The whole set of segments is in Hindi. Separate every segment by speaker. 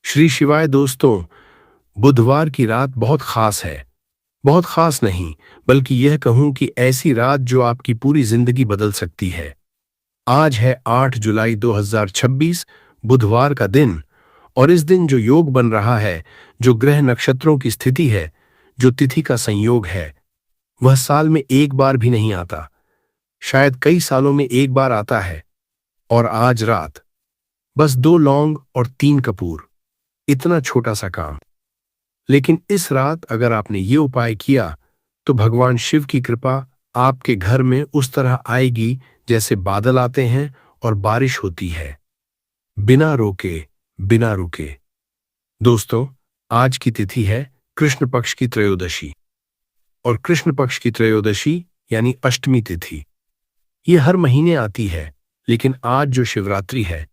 Speaker 1: श्री शिवाय दोस्तों। बुधवार की रात बहुत खास है। बहुत खास नहीं, बल्कि यह कहूं कि ऐसी रात जो आपकी पूरी जिंदगी बदल सकती है। आज है 8 जुलाई 2026, बुधवार का दिन। और इस दिन जो योग बन रहा है, जो ग्रह नक्षत्रों की स्थिति है, जो तिथि का संयोग है, वह साल में एक बार भी नहीं आता। शायद कई सालों में एक बार आता है। और आज रात बस 2 लौंग और 3 कपूर, इतना छोटा सा काम। लेकिन इस रात अगर आपने ये उपाय किया तो भगवान शिव की कृपा आपके घर में उस तरह आएगी जैसे बादल आते हैं और बारिश होती है, बिना रोके, बिना रुके। दोस्तों, आज की तिथि है कृष्ण पक्ष की त्रयोदशी। और कृष्ण पक्ष की त्रयोदशी यानी अष्टमी तिथि ये हर महीने आती है, लेकिन आज जो शिवरात्रि है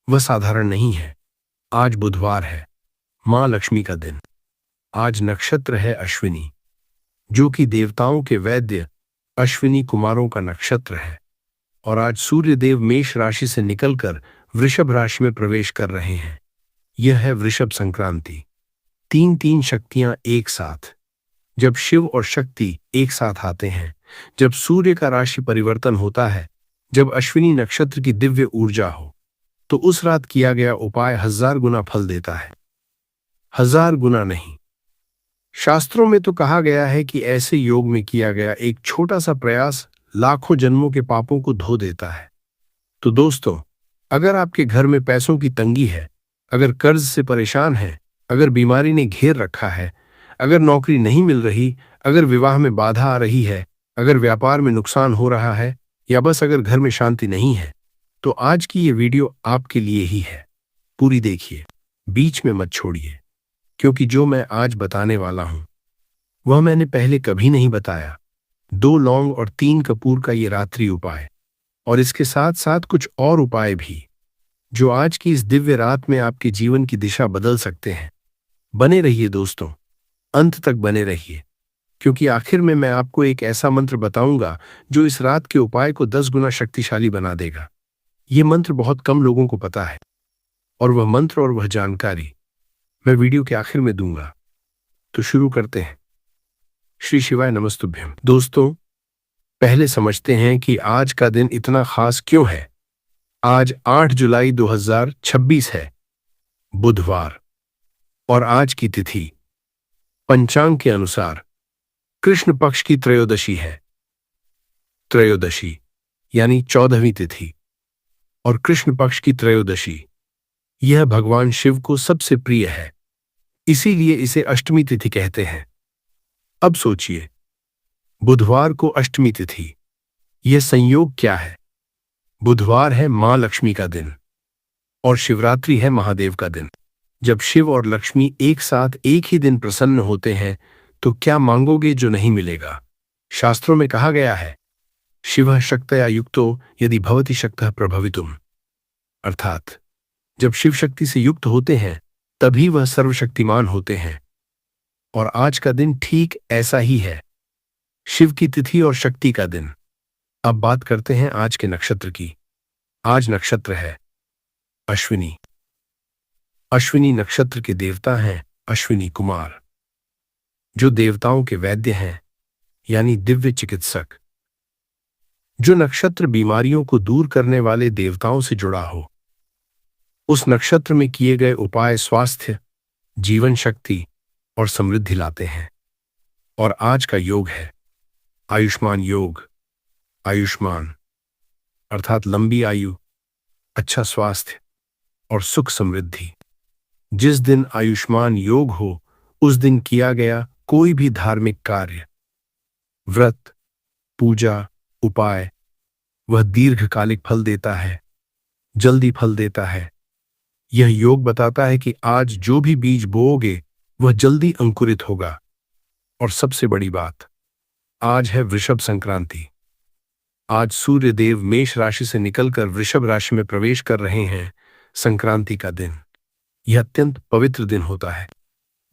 Speaker 1: वह साधारण नहीं है। आज बुधवार है, मां लक्ष्मी का दिन। आज नक्षत्र है अश्विनी, जो कि देवताओं के वैद्य अश्विनी कुमारों का नक्षत्र है। और आज सूर्य देव मेष राशि से निकलकर वृषभ राशि में प्रवेश कर रहे हैं। यह है वृषभ संक्रांति। तीन तीन शक्तियां एक साथ। जब शिव और शक्ति एक साथ आते हैं, जब सूर्य का राशि परिवर्तन होता है, जब अश्विनी नक्षत्र की दिव्य ऊर्जा हो, तो उस रात किया गया उपाय 1000 गुना फल देता है। 1000 गुना नहीं। शास्त्रों में तो कहा गया है कि ऐसे योग में किया गया एक छोटा सा प्रयास लाखों जन्मों के पापों को धो देता है। तो दोस्तों, अगर आपके घर में पैसों की तंगी है, अगर कर्ज से परेशान है, अगर बीमारी ने घेर रखा है, अगर नौकरी नहीं मिल रही, अगर विवाह में बाधा आ रही है, अगर व्यापार में नुकसान हो रहा है, या बस अगर घर में शांति नहीं है, तो आज की ये वीडियो आपके लिए ही है। पूरी देखिए, बीच में मत छोड़िए, क्योंकि जो मैं आज बताने वाला हूं वह मैंने पहले कभी नहीं बताया। 2 लौंग और 3 कपूर का ये रात्रि उपाय, और इसके साथ साथ कुछ और उपाय भी, जो आज की इस दिव्य रात में आपके जीवन की दिशा बदल सकते हैं। बने रहिए दोस्तों, अंत तक बने रहिए, क्योंकि आखिर में मैं आपको एक ऐसा मंत्र बताऊंगा जो इस रात के उपाय को 10 गुना शक्तिशाली बना देगा। ये मंत्र बहुत कम लोगों को पता है, और वह मंत्र और वह जानकारी मैं वीडियो के आखिर में दूंगा। तो शुरू करते हैं। श्री शिवाय नमस्तुभ्यम। दोस्तों, पहले समझते हैं कि आज का दिन इतना खास क्यों है। आज 8 जुलाई 2026 है, बुधवार। और आज की तिथि पंचांग के अनुसार कृष्ण पक्ष की त्रयोदशी है। त्रयोदशी यानी 14वीं तिथि। और कृष्ण पक्ष की त्रयोदशी यह भगवान शिव को सबसे प्रिय है, इसीलिए इसे अष्टमी तिथि कहते हैं। अब सोचिए, बुधवार को अष्टमी तिथि, यह संयोग क्या है। बुधवार है मां लक्ष्मी का दिन, और शिवरात्रि है महादेव का दिन। जब शिव और लक्ष्मी एक साथ एक ही दिन प्रसन्न होते हैं, तो क्या मांगोगे जो नहीं मिलेगा। शास्त्रों में कहा गया है, शिवः शक्तया युक्तो यदि भवति शक्तः प्रभवितुम। अर्थात जब शिव शक्ति से युक्त होते हैं तभी वह सर्वशक्तिमान होते हैं। और आज का दिन ठीक ऐसा ही है, शिव की तिथि और शक्ति का दिन। अब बात करते हैं आज के नक्षत्र की। आज नक्षत्र है अश्विनी। अश्विनी नक्षत्र के देवता हैं अश्विनी कुमार, जो देवताओं के वैद्य हैं, यानी दिव्य चिकित्सक। जो नक्षत्र बीमारियों को दूर करने वाले देवताओं से जुड़ा हो, उस नक्षत्र में किए गए उपाय स्वास्थ्य, जीवन शक्ति और समृद्धि लाते हैं। और आज का योग है आयुष्मान योग। आयुष्मान अर्थात लंबी आयु, अच्छा स्वास्थ्य और सुख समृद्धि। जिस दिन आयुष्मान योग हो, उस दिन किया गया कोई भी धार्मिक कार्य, व्रत, पूजा, उपाय, वह दीर्घकालिक फल देता है, जल्दी फल देता है। यह योग बताता है कि आज जो भी बीज बोओगे वह जल्दी अंकुरित होगा। और सबसे बड़ी बात, आज है वृषभ संक्रांति। आज सूर्य देव मेष राशि से निकलकर वृषभ राशि में प्रवेश कर रहे हैं। संक्रांति का दिन यह अत्यंत पवित्र दिन होता है।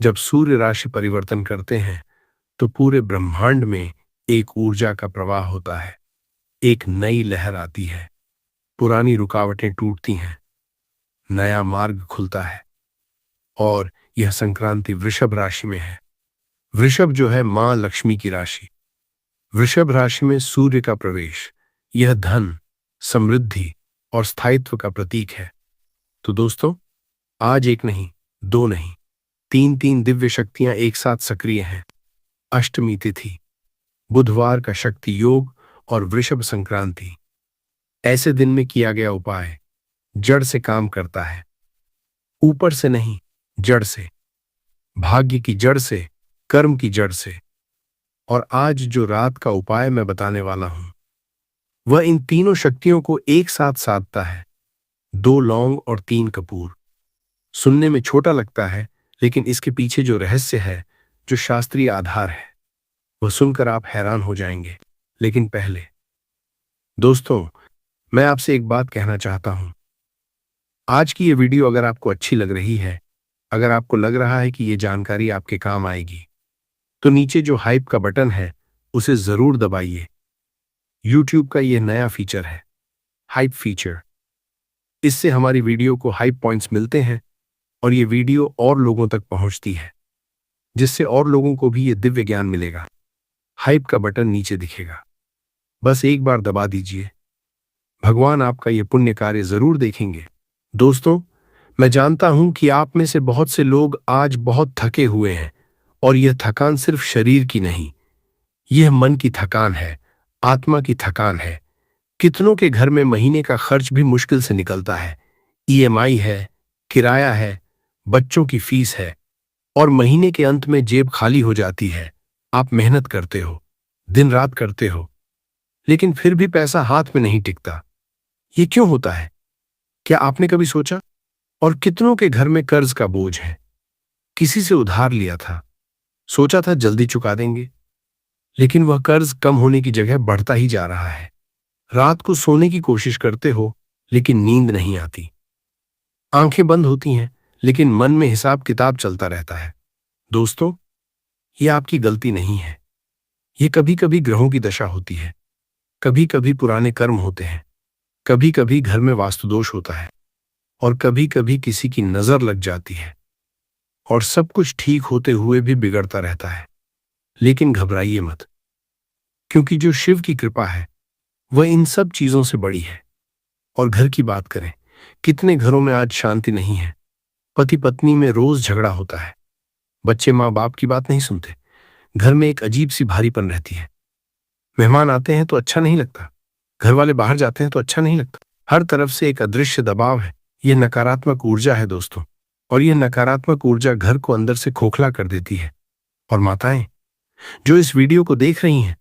Speaker 1: जब सूर्य राशि परिवर्तन करते हैं तो पूरे ब्रह्मांड में एक ऊर्जा का प्रवाह होता है, एक नई लहर आती है, पुरानी रुकावटें टूटती हैं, नया मार्ग खुलता है। और यह संक्रांति वृषभ राशि में है। वृषभ जो है मां लक्ष्मी की राशि। वृषभ राशि में सूर्य का प्रवेश, यह धन, समृद्धि और स्थायित्व का प्रतीक है। तो दोस्तों, आज एक नहीं, दो नहीं, तीन तीन दिव्य शक्तियां एक साथ सक्रिय हैं। अष्टमी तिथि, बुधवार का शक्ति योग और वृषभ संक्रांति। ऐसे दिन में किया गया उपाय जड़ से काम करता है, ऊपर से नहीं, जड़ से, भाग्य की जड़ से, कर्म की जड़ से। और आज जो रात का उपाय मैं बताने वाला हूं वह इन तीनों शक्तियों को एक साथ साधता है। 2 लौंग और 3 कपूर। सुनने में छोटा लगता है, लेकिन इसके पीछे जो रहस्य है, जो शास्त्रीय आधार है, वह सुनकर आप हैरान हो जाएंगे। लेकिन पहले दोस्तों, मैं आपसे एक बात कहना चाहता हूं। आज की ये वीडियो अगर आपको अच्छी लग रही है, अगर आपको लग रहा है कि ये जानकारी आपके काम आएगी, तो नीचे जो हाइप का बटन है उसे जरूर दबाइए। YouTube का यह नया फीचर है, हाइप फीचर। इससे हमारी वीडियो को हाइप पॉइंट्स मिलते हैं और ये वीडियो और लोगों तक पहुंचती है, जिससे और लोगों को भी ये दिव्य ज्ञान मिलेगा। हाइप का बटन नीचे दिखेगा, बस एक बार दबा दीजिए। भगवान आपका ये पुण्य कार्य जरूर देखेंगे। दोस्तों, मैं जानता हूं कि आप में से बहुत से लोग आज बहुत थके हुए हैं, और यह थकान सिर्फ शरीर की नहीं, यह मन की थकान है, आत्मा की थकान है। कितनों के घर में महीने का खर्च भी मुश्किल से निकलता है। EMI है, किराया है, बच्चों की फीस है, और महीने के अंत में जेब खाली हो जाती है। आप मेहनत करते हो, दिन रात करते हो, लेकिन फिर भी पैसा हाथ में नहीं टिकता। ये क्यों होता है? क्या आपने कभी सोचा? और कितनों के घर में कर्ज का बोझ है, किसी से उधार लिया था, सोचा था जल्दी चुका देंगे, लेकिन वह कर्ज कम होने की जगह बढ़ता ही जा रहा है। रात को सोने की कोशिश करते हो, लेकिन नींद नहीं आती। आंखें बंद होती हैं, लेकिन मन में हिसाब किताब चलता रहता है। दोस्तों, यह आपकी गलती नहीं है। यह कभी कभी ग्रहों की दशा होती है, कभी कभी पुराने कर्म होते हैं, कभी कभी घर में वास्तुदोष होता है, और कभी कभी किसी की नजर लग जाती है। और सब कुछ ठीक होते हुए भी बिगड़ता रहता है। लेकिन घबराइए मत, क्योंकि जो शिव की कृपा है वह इन सब चीजों से बड़ी है। और घर की बात करें, कितने घरों में आज शांति नहीं है। पति पत्नी में रोज झगड़ा होता है, बच्चे माँ बाप की बात नहीं सुनते, घर में एक अजीब सी भारीपन रहती है। मेहमान आते हैं तो अच्छा नहीं लगता, घर वाले बाहर जाते हैं तो अच्छा नहीं लगता। हर तरफ से एक अदृश्य दबाव है। यह नकारात्मक ऊर्जा है दोस्तों, और यह नकारात्मक ऊर्जा घर को अंदर से खोखला कर देती है। और माताएं जो इस वीडियो को देख रही हैं,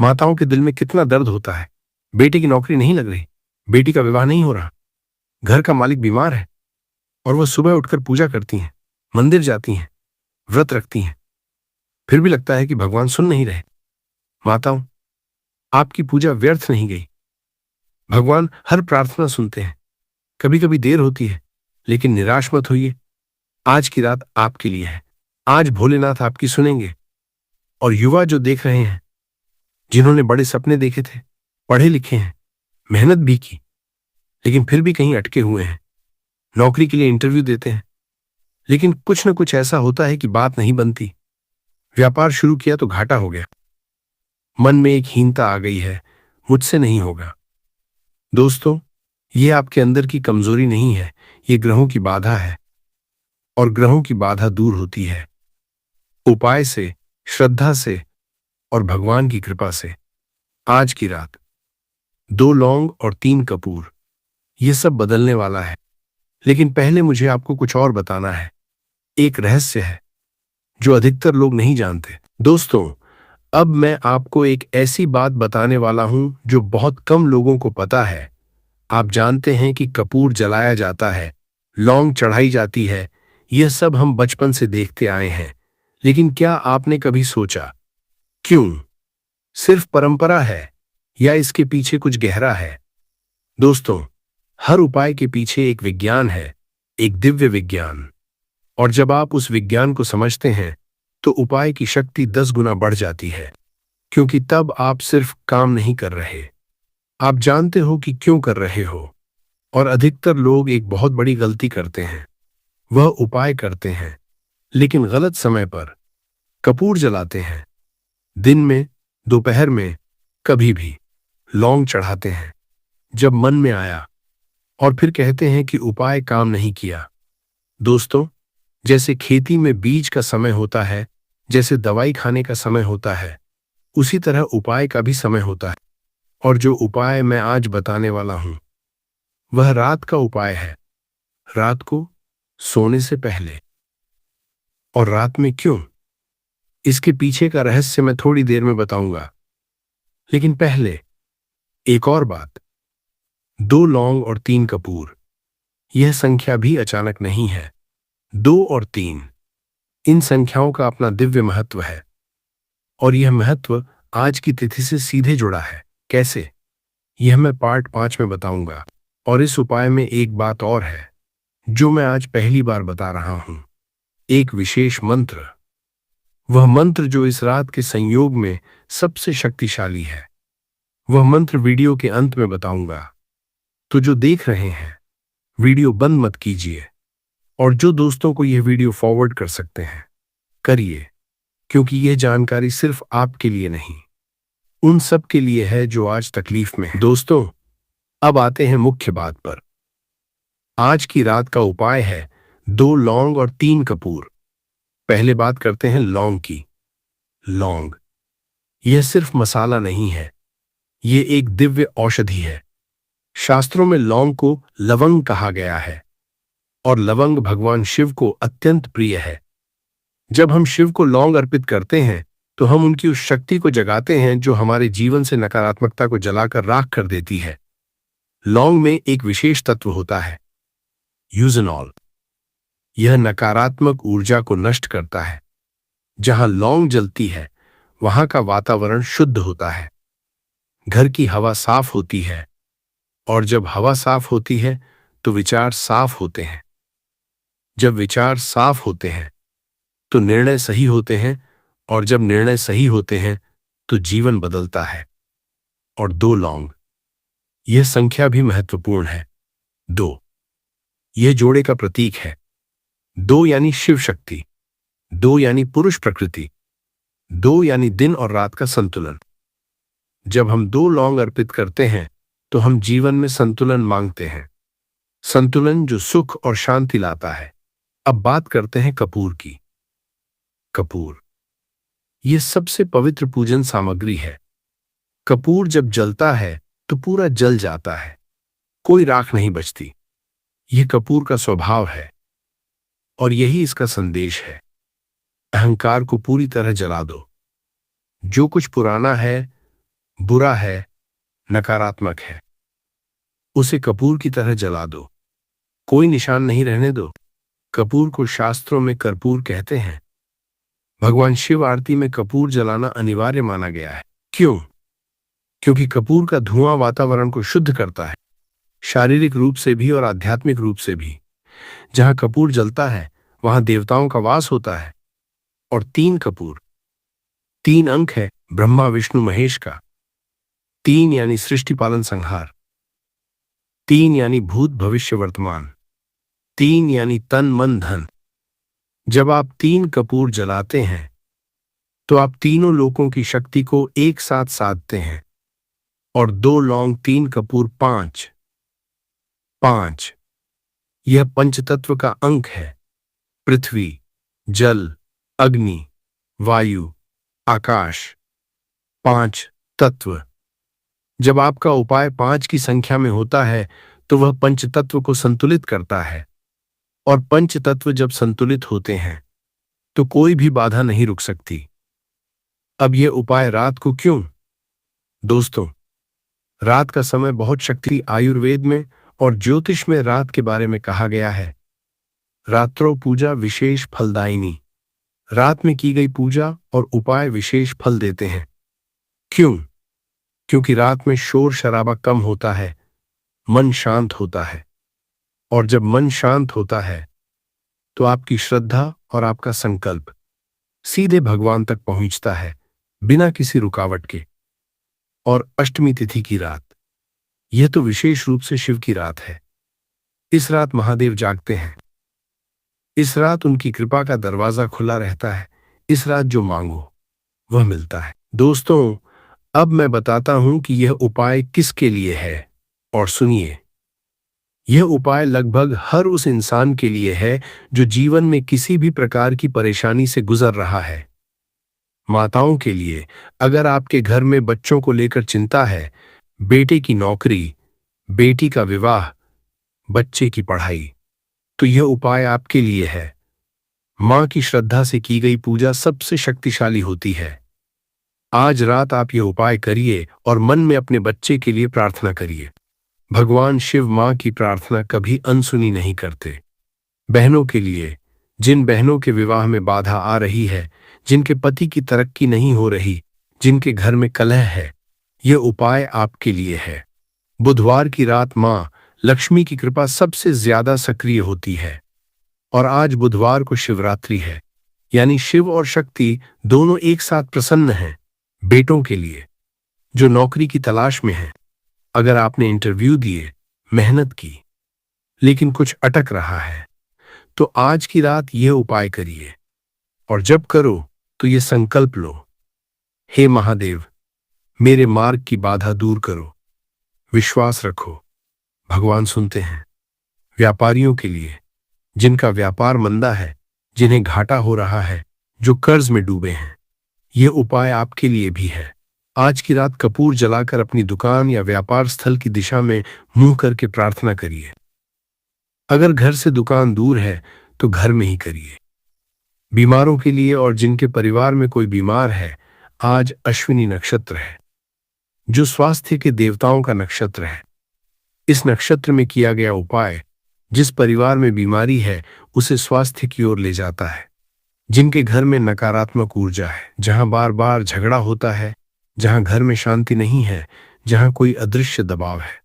Speaker 1: माताओं के दिल में कितना दर्द होता है। बेटे की नौकरी नहीं लग रही, बेटी का विवाह नहीं हो रहा, घर का मालिक बीमार है, और वह सुबह उठकर पूजा करती हैं, मंदिर जाती हैं, व्रत रखती हैं, फिर भी लगता है कि भगवान सुन नहीं रहे। माताओं, आपकी पूजा व्यर्थ नहीं गई। भगवान हर प्रार्थना सुनते हैं। कभी कभी देर होती है, लेकिन निराश मत होइए। आज की रात आपके लिए है। आज भोलेनाथ आपकी सुनेंगे। और युवा जो देख रहे हैं, जिन्होंने बड़े सपने देखे थे, पढ़े लिखे हैं, मेहनत भी की, लेकिन फिर भी कहीं अटके हुए हैं, नौकरी के लिए इंटरव्यू देते हैं, लेकिन कुछ न कुछ ऐसा होता है कि बात नहीं बनती। व्यापार शुरू किया तो घाटा हो गया, मन में एक हीनता आ गई है, मुझसे नहीं होगा। दोस्तों, यह आपके अंदर की कमजोरी नहीं है, यह ग्रहों की बाधा है। और ग्रहों की बाधा दूर होती है उपाय से, श्रद्धा से और भगवान की कृपा से। आज की रात 2 लौंग और 3 कपूर, यह सब बदलने वाला है। लेकिन पहले मुझे आपको कुछ और बताना है। एक रहस्य है जो अधिकतर लोग नहीं जानते। दोस्तों, अब मैं आपको एक ऐसी बात बताने वाला हूं जो बहुत कम लोगों को पता है। आप जानते हैं कि कपूर जलाया जाता है, लौंग चढ़ाई जाती है, यह सब हम बचपन से देखते आए हैं। लेकिन क्या आपने कभी सोचा, क्यों? सिर्फ परंपरा है या इसके पीछे कुछ गहरा है? दोस्तों, हर उपाय के पीछे एक विज्ञान है, एक दिव्य विज्ञान। और जब आप उस विज्ञान को समझते हैं, तो उपाय की शक्ति 10 गुना बढ़ जाती है। क्योंकि तब आप सिर्फ काम नहीं कर रहे, आप जानते हो कि क्यों कर रहे हो। और अधिकतर लोग एक बहुत बड़ी गलती करते हैं। वह उपाय करते हैं लेकिन गलत समय पर। कपूर जलाते हैं दिन में, दोपहर में, कभी भी। लौंग चढ़ाते हैं जब मन में आया, और फिर कहते हैं कि उपाय काम नहीं किया। दोस्तों, जैसे खेती में बीज का समय होता है, जैसे दवाई खाने का समय होता है, उसी तरह उपाय का भी समय होता है। और जो उपाय मैं आज बताने वाला हूं वह रात का उपाय है। रात को सोने से पहले। और रात में क्यों? इसके पीछे का रहस्य मैं थोड़ी देर में बताऊंगा, लेकिन पहले एक और बात। 2 लौंग और 3 कपूर, यह संख्या भी अचानक नहीं है। 2 और 3, इन संख्याओं का अपना दिव्य महत्व है। और यह महत्व आज की तिथि से सीधे जुड़ा है। कैसे? यह मैं पार्ट 5 में बताऊंगा। और इस उपाय में एक बात और है जो मैं आज पहली बार बता रहा हूं। एक विशेष मंत्र। वह मंत्र जो इस रात के संयोग में सबसे शक्तिशाली है। वह मंत्र वीडियो के अंत में बताऊंगा। तो जो देख रहे हैं, वीडियो बंद मत कीजिए। और जो दोस्तों को यह वीडियो फॉरवर्ड कर सकते हैं, करिए, क्योंकि यह जानकारी सिर्फ आपके लिए नहीं, उन सब के लिए है जो आज तकलीफ में हैं। दोस्तों, अब आते हैं मुख्य बात पर। आज की रात का उपाय है 2 लौंग और 3 कपूर। पहले बात करते हैं लौंग की। लौंग, यह सिर्फ मसाला नहीं है, यह एक दिव्य औषधि है। शास्त्रों में लौंग को लवंग कहा गया है, और लवंग भगवान शिव को अत्यंत प्रिय है। जब हम शिव को लौंग अर्पित करते हैं तो हम उनकी उस शक्ति को जगाते हैं जो हमारे जीवन से नकारात्मकता को जलाकर राख कर देती है। लौंग में एक विशेष तत्व होता है, यूजेनॉल। यह नकारात्मक ऊर्जा को नष्ट करता है। जहां लौंग जलती है वहां का वातावरण शुद्ध होता है, घर की हवा साफ होती है, और जब हवा साफ होती है तो विचार साफ होते हैं। जब विचार साफ होते हैं तो निर्णय सही होते हैं, और जब निर्णय सही होते हैं तो जीवन बदलता है। और 2 लौंग, यह संख्या भी महत्वपूर्ण है। 2, यह जोड़े का प्रतीक है। 2 यानी शिव शक्ति, 2 यानी पुरुष प्रकृति, 2 यानी दिन और रात का संतुलन। जब हम 2 लौंग अर्पित करते हैं तो हम जीवन में संतुलन मांगते हैं, संतुलन जो सुख और शांति लाता है। अब बात करते हैं कपूर की। कपूर, यह सबसे पवित्र पूजन सामग्री है। कपूर जब जलता है तो पूरा जल जाता है, कोई राख नहीं बचती। यह कपूर का स्वभाव है, और यही इसका संदेश है। अहंकार को पूरी तरह जला दो। जो कुछ पुराना है, बुरा है, नकारात्मक है, उसे कपूर की तरह जला दो। कोई निशान नहीं रहने दो। कपूर को शास्त्रों में कर्पूर कहते हैं। भगवान शिव आरती में कपूर जलाना अनिवार्य माना गया है। क्यों? क्योंकि कपूर का धुआं वातावरण को शुद्ध करता है, शारीरिक रूप से भी और आध्यात्मिक रूप से भी। जहां कपूर जलता है वहां देवताओं का वास होता है। और 3 कपूर, 3 अंक है ब्रह्मा विष्णु महेश का। 3 यानी सृष्टि पालन संहार, 3 यानी भूत भविष्य वर्तमान, 3 यानी तन मन धन। जब आप 3 कपूर जलाते हैं तो आप तीनों लोकों की शक्ति को एक साथ साधते हैं। और 2 लौंग 3 कपूर 5, 5, यह पंचतत्व का अंक है। पृथ्वी, जल, अग्नि, वायु, आकाश, 5 तत्व। जब आपका उपाय 5 की संख्या में होता है तो वह पंचतत्व को संतुलित करता है। और पंचतत्व जब संतुलित होते हैं तो कोई भी बाधा नहीं रुक सकती। अब यह उपाय रात को क्यों? दोस्तों, रात का समय बहुत शक्ति। आयुर्वेद में और ज्योतिष में रात के बारे में कहा गया है, रात्रो पूजा विशेष फलदायिनी। रात में की गई पूजा और उपाय विशेष फल देते हैं। क्यों? क्योंकि रात में शोर शराबा कम होता है, मन शांत होता है। और जब मन शांत होता है तो आपकी श्रद्धा और आपका संकल्प सीधे भगवान तक पहुंचता है, बिना किसी रुकावट के। और अष्टमी तिथि की रात, यह तो विशेष रूप से शिव की रात है। इस रात महादेव जागते हैं। इस रात उनकी कृपा का दरवाजा खुला रहता है। इस रात जो मांगो वह मिलता है। दोस्तों, अब मैं बताता हूं कि यह उपाय किसके लिए है। और सुनिए, यह उपाय लगभग हर उस इंसान के लिए है जो जीवन में किसी भी प्रकार की परेशानी से गुजर रहा है। माताओं के लिए, अगर आपके घर में बच्चों को लेकर चिंता है, बेटे की नौकरी, बेटी का विवाह, बच्चे की पढ़ाई, तो यह उपाय आपके लिए है। मां की श्रद्धा से की गई पूजा सबसे शक्तिशाली होती है। आज रात आप यह उपाय करिए और मन में अपने बच्चे के लिए प्रार्थना करिए। भगवान शिव मां की प्रार्थना कभी अनसुनी नहीं करते। बहनों के लिए, जिन बहनों के विवाह में बाधा आ रही है, जिनके पति की तरक्की नहीं हो रही, जिनके घर में कलह है, यह उपाय आपके लिए है। बुधवार की रात मां लक्ष्मी की कृपा सबसे ज्यादा सक्रिय होती है। और आज बुधवार को शिवरात्रि है, यानी शिव और शक्ति दोनों एक साथ प्रसन्न हैं। बेटों के लिए, जो नौकरी की तलाश में हैं, अगर आपने इंटरव्यू दिए, मेहनत की, लेकिन कुछ अटक रहा है, तो आज की रात यह उपाय करिए। और जब करो तो यह संकल्प लो, हे महादेव, मेरे मार्ग की बाधा दूर करो। विश्वास रखो, भगवान सुनते हैं। व्यापारियों के लिए, जिनका व्यापार मंदा है, जिन्हें घाटा हो रहा है, जो कर्ज में डूबे हैं, यह उपाय आपके लिए भी है। आज की रात कपूर जलाकर अपनी दुकान या व्यापार स्थल की दिशा में मुंह करके प्रार्थना करिए। अगर घर से दुकान दूर है तो घर में ही करिए। बीमारों के लिए और जिनके परिवार में कोई बीमार है, आज अश्विनी नक्षत्र है, जो स्वास्थ्य के देवताओं का नक्षत्र है। इस नक्षत्र में किया गया उपाय जिस परिवार में बीमारी है उसे स्वास्थ्य की ओर ले जाता है। जिनके घर में नकारात्मक ऊर्जा है, जहां बार बार झगड़ा होता है, जहां घर में शांति नहीं है, जहां कोई अदृश्य दबाव है,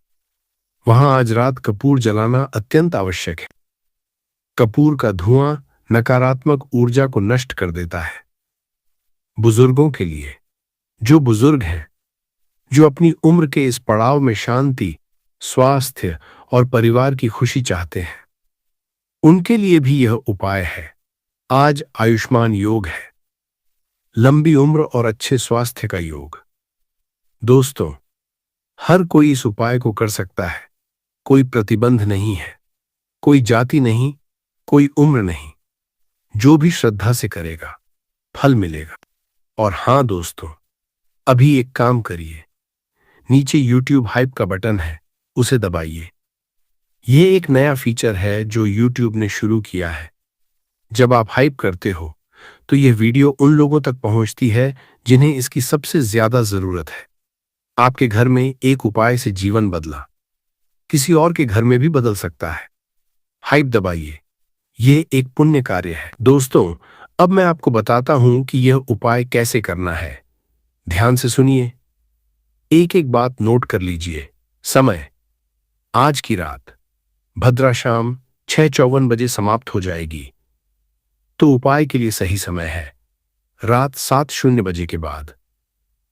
Speaker 1: वहां आज रात कपूर जलाना अत्यंत आवश्यक है। कपूर का धुआं नकारात्मक ऊर्जा को नष्ट कर देता है। बुजुर्गों के लिए, जो बुजुर्ग हैं, जो अपनी उम्र के इस पड़ाव में शांति, स्वास्थ्य और परिवार की खुशी चाहते हैं, उनके लिए भी यह उपाय है। आज आयुष्मान योग है, लंबी उम्र और अच्छे स्वास्थ्य का योग। दोस्तों, हर कोई इस उपाय को कर सकता है। कोई प्रतिबंध नहीं है, कोई जाति नहीं, कोई उम्र नहीं। जो भी श्रद्धा से करेगा, फल मिलेगा। और हां दोस्तों, अभी एक काम करिए, नीचे YouTube हाइप का बटन है, उसे दबाइए। यह एक नया फीचर है जो YouTube ने शुरू किया है। जब आप हाइप करते हो तो यह वीडियो उन लोगों तक पहुंचती है जिन्हें इसकी सबसे ज्यादा जरूरत है। आपके घर में एक उपाय से जीवन बदला, किसी और के घर में भी बदल सकता है। हाइप दबाइए, यह एक पुण्य कार्य है। दोस्तों, अब मैं आपको बताता हूं कि यह उपाय कैसे करना है। ध्यान से सुनिए, एक एक बात नोट कर लीजिए। समय, आज की रात भद्रा शाम 6:54 बजे समाप्त हो जाएगी, तो उपाय के लिए सही समय है रात 7:00 बजे के बाद।